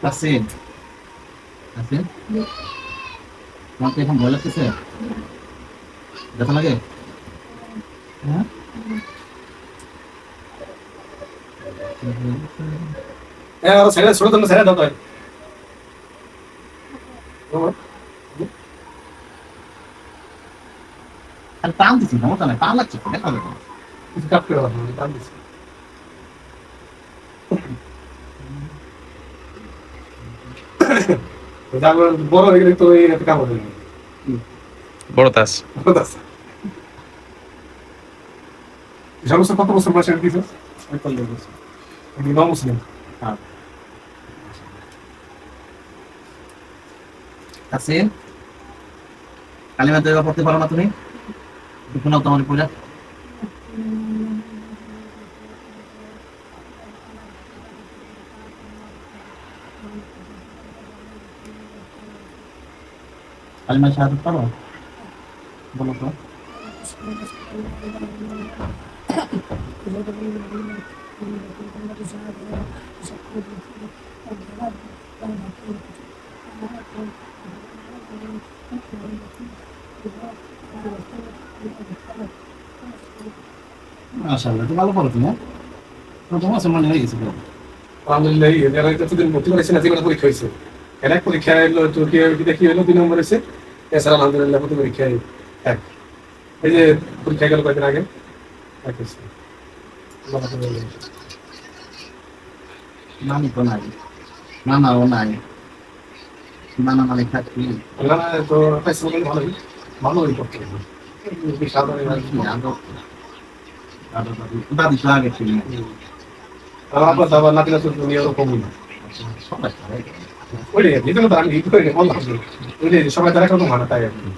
তাসিন তাসিন তোমার কি এখন ভয় লাগতেছে? ব্যথা লাগে? হ্যাঁ হ্যাঁ আর ছেড়ে ছোট ছেড়ে দাও তাই আর টান দিছি সমস্যা নাই, টান লাগছে তো, দেখা যাবে। কিছু কাট করে দাও টান দিছি তারপর বড় হয়ে গেলে তো এই একটা কাম হবে না বড় তাস। সমস্যা কত বছর বয়সে দিয়েছো? 45 বছর। আমি নন মুসলিম হ্যাঁ তাসিন কালিমা তৈবা পড়তে পারো না তুমি? শোনাও তোমার পূজা। কালিমা শাহাদাত পারো? বলো তো। মাশাআল্লাহ, তো ভালো পড়ো তুমি। হ্যাঁ প্রথম মুসলমান হয়ে গেছে পুরো। আলহামদুলিল্লাহ এরা এতদিন ভর্তি করেছে না জীবনে পরীক্ষা হয়েছে এর এক পরীক্ষা এলো তুর্কি দেখি হলো 2 নম্বর হয়েছে এছাড়া আলহামদুলিল্লাহ প্রতি পরীক্ষায় এক এই যে পরীক্ষা গেল কয়েকদিন আগে এক হয়েছে নানি তো নাই, নানাও নাই, নানা নানি থাকবি। আল্লাহ তো পাইছে বলে ভালোই ভালোই করতে হবে সাধারণ দাদি তো আগে ছিল। আপনার দাবার নাতিরা তো নিয়ে ওরকম না সবাই ওই রে ভিতরে তো আমি ই করে বললাম ওই যে সবাই তারা কোনো মানে তাই আর কি